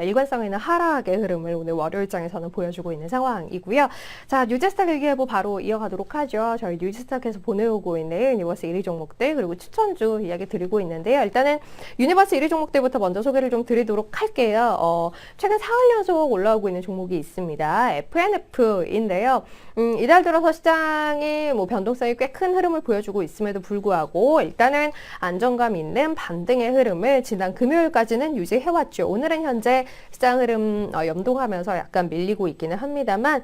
일관성 있는 하락의 흐름을 오늘 월요일장에서는 보여주고 있는 상황이고요. 자, 뉴스스탁 일기예보 바로 이어가도록 하죠. 저희 뉴스스탁에서 보내오고 있는 유니버스 1위 종목들 그리고 추천주 이야기 드리고 있는데요. 일단은 유니버스 1위 종목들부터 먼저 소개를 좀 드리도록 할게요. 최근 사흘 연속 올라오고 있는 종목이 있습니다. FNF인데요. 이달 들어서 시장이 변동성이 꽤 큰 흐름을 보여주고 있음에도 불구하고 일단은 안정감 있는 반등의 흐름을 지난 금요일까지는 유지해왔죠. 오늘은 현재 시장 흐름 연동하면서 약간 밀리고 있기는 합니다만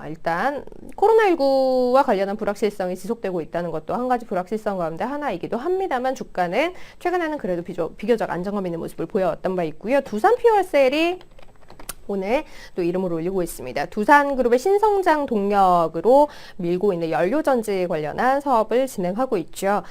일단 코로나19와 관련한 불확실성이 지속되고 있다는 것도 한 가지 불확실성 가운데 하나이기도 합니다만 주가는 최근에는 그래도 비교적 안정감 있는 모습을 보여왔던 바 있고요. 두산 퓨어셀이 오늘 또 이름을 올리고 있습니다. 두산그룹의 신성장 동력으로 밀고 있는 연료전지 관련한 사업을 진행하고 있죠.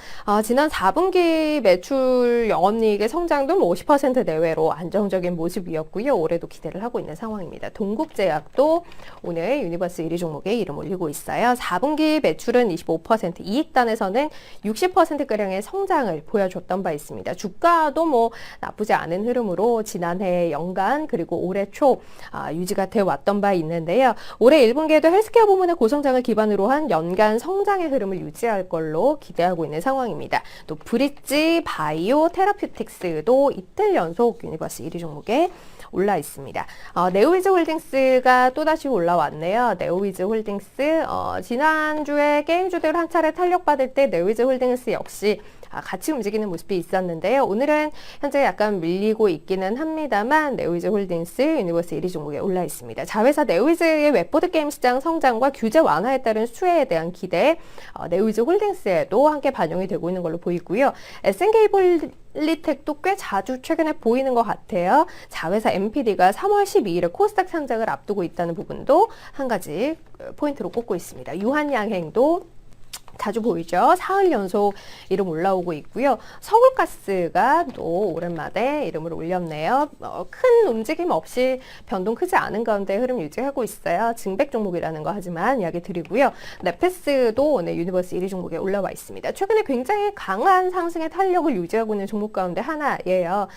지난 4분기 매출 영업이익의 성장도 50% 내외로 안정적인 모습이었고요. 올해도 기대를 하고 있는 상황입니다. 동국제약도 오늘 유니버스 1위 종목에 이름 올리고 있어요. 4분기 매출은 25%, 이익단에서는 60%가량의 성장을 보여줬던 바 있습니다. 주가도 나쁘지 않은 흐름으로 지난해 연간 그리고 올해 초 유지가 되어 왔던 바 있는데요. 올해 1분기에도 헬스케어 부문의 고성장을 기반으로 한 연간 성장의 흐름을 유지할 걸로 기대하고 있는 상황입니다. 또 브릿지 바이오 테라퓨틱스도 이틀 연속 유니버스 1위 종목에 올라 있습니다. 네오위즈 홀딩스가 또다시 올라왔네요. 네오위즈 홀딩스 지난주에 게임주들 한 차례 탄력받을 때 네오위즈 홀딩스 역시 같이 움직이는 모습이 있었는데요. 오늘은 현재 약간 밀리고 있기는 합니다만 네오위즈 홀딩스 유니버스 1위 종목에 올라 있습니다. 자회사 네오위즈의 웹보드 게임 시장 성장과 규제 완화에 따른 수혜에 대한 기대 네오위즈 홀딩스에도 함께 반영이 되고 있는 걸로 보이고요. SNK폴리텍도 꽤 자주 최근에 보이는 것 같아요. 자회사 MPD가 3월 12일에 코스닥 상장을 앞두고 있다는 부분도 한 가지 포인트로 꼽고 있습니다. 유한양행도 자주 보이죠. 사흘 연속 이름 올라오고 있고요. 서울가스가 또 오랜만에 이름을 올렸네요. 큰 움직임 없이 변동 크지 않은 가운데 흐름 유지하고 있어요. 증백 종목이라는 거 하지만 이야기 드리고요. 네페스도 오늘 유니버스 1위 종목에 올라와 있습니다. 최근에 굉장히 강한 상승의 탄력을 유지하고 있는 종목 가운데 하나예요.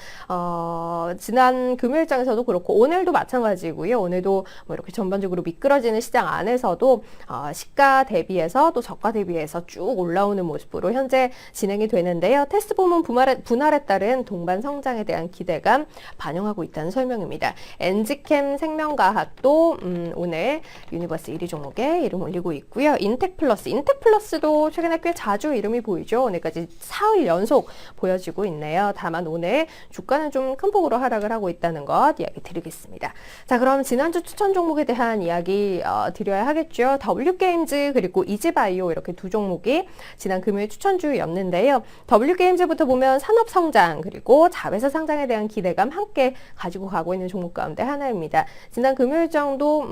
지난 금요일장에서도 그렇고 오늘도 마찬가지고요. 오늘도 이렇게 전반적으로 미끄러지는 시장 안에서도 시가 대비해서 또 저가 대비해서 쭉 올라오는 모습으로 현재 진행이 되는데요. 테스트 부문 분할에 따른 동반 성장에 대한 기대감 반영하고 있다는 설명입니다. 엔지캠 생명과학도 오늘 유니버스 1위 종목에 이름 올리고 있고요. 인텍플러스도 최근에 꽤 자주 이름이 보이죠. 오늘까지 사흘 연속 보여지고 있네요. 다만 오늘 주가는 좀 큰 폭으로 하락을 하고 있다는 것 이야기 드리겠습니다. 자, 그럼 지난주 추천 종목에 대한 이야기 드려야 하겠죠. W게임즈 그리고 이지바이오 이렇게 두 종목이 지난 금요일 추천주였는데요. W게임즈부터 보면 산업성장 그리고 자회사 상장에 대한 기대감 함께 가지고 가고 있는 종목 가운데 하나입니다. 지난 금요일 정도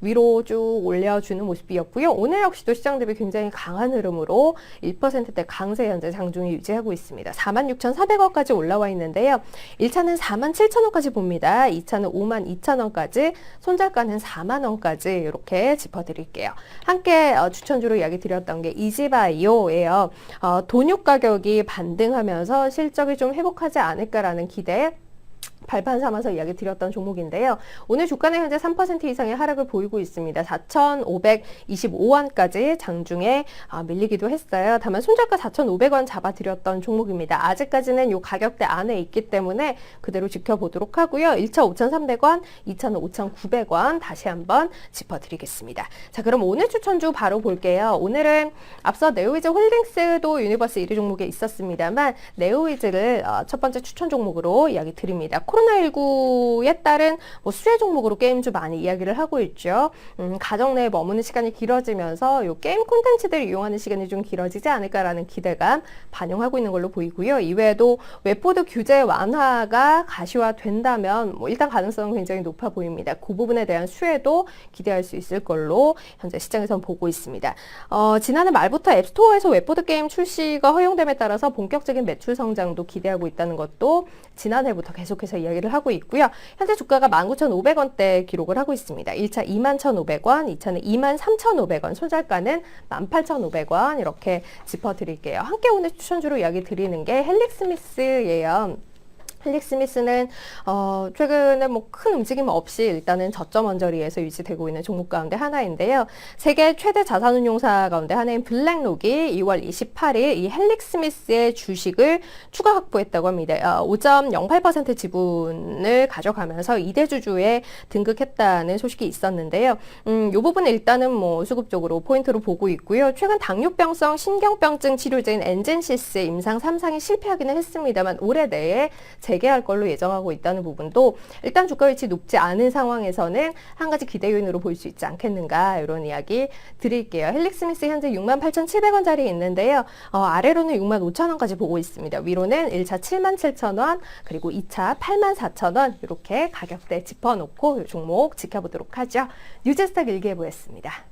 위로 쭉 올려주는 모습이었고요. 오늘 역시도 시장 대비 굉장히 강한 흐름으로 1%대 강세 현재 장중이 유지하고 있습니다. 46,400원까지 올라와 있는데요. 1차는 47,000원까지 봅니다. 2차는 52,000원까지, 손절가는 4만원까지 이렇게 짚어드릴게요. 함께 추천주로 이야기 드렸던 게 이지바이오예요. 돈육 가격이 반등하면서 실적이 좀 회복하지 않을까라는 기대 발판 삼아서 이야기 드렸던 종목인데요. 오늘 주가는 현재 3% 이상의 하락을 보이고 있습니다. 4,525원까지 장중에 밀리기도 했어요. 다만 손절가 4,500원 잡아드렸던 종목입니다. 아직까지는 이 가격대 안에 있기 때문에 그대로 지켜보도록 하고요. 1차 5,300원, 2차는 5,900원 다시 한번 짚어드리겠습니다. 자, 그럼 오늘 추천주 바로 볼게요. 오늘은 앞서 네오위즈 홀딩스도 유니버스 1위 종목에 있었습니다만 네오위즈를 첫 번째 추천 종목으로 이야기 드립니다. 코로나19에 따른 수혜 종목으로 게임주 많이 이야기를 하고 있죠. 가정 내에 머무는 시간이 길어지면서 이 게임 콘텐츠들을 이용하는 시간이 좀 길어지지 않을까라는 기대감 반영하고 있는 걸로 보이고요. 이외에도 웹보드 규제 완화가 가시화된다면 일단 가능성은 굉장히 높아 보입니다. 그 부분에 대한 수혜도 기대할 수 있을 걸로 현재 시장에선 보고 있습니다. 지난해 말부터 앱스토어에서 웹보드 게임 출시가 허용됨에 따라서 본격적인 매출 성장도 기대하고 있다는 것도 지난해부터 계속해서 이야기를 하고 있고요. 현재 주가가 19,500원대 기록을 하고 있습니다. 1차 21,500원, 2차는 23,500원, 손절가는 18,500원 이렇게 짚어드릴게요. 함께 오늘 추천주로 이야기 드리는 게 헬릭스미스예요. 헬릭스미스는 최근에 뭐 큰 움직임 없이 일단은 저점 언저리에서 유지되고 있는 종목 가운데 하나인데요. 세계 최대 자산운용사 가운데 하나인 블랙록이 2월 28일 이 헬릭스미스의 주식을 추가 확보했다고 합니다. 5.08% 지분을 가져가면서 2대 주주에 등극했다는 소식이 있었는데요. 이 부분은 일단은 뭐 수급적으로 포인트로 보고 있고요. 최근 당뇨병성 신경병증 치료제인 엔젠시스 임상 3상이 실패하기는 했습니다만 올해 내에 재개할 걸로 예정하고 있다는 부분도 일단 주가 위치 높지 않은 상황에서는 한 가지 기대 요인으로 볼 수 있지 않겠는가 이런 이야기 드릴게요. 헬릭스미스 현재 68,700원짜리 있는데요. 아래로는 65,000원까지 보고 있습니다. 위로는 1차 77,000원 그리고 2차 84,000원 이렇게 가격대 짚어놓고 이 종목 지켜보도록 하죠. 뉴제스탁 일기예보였습니다.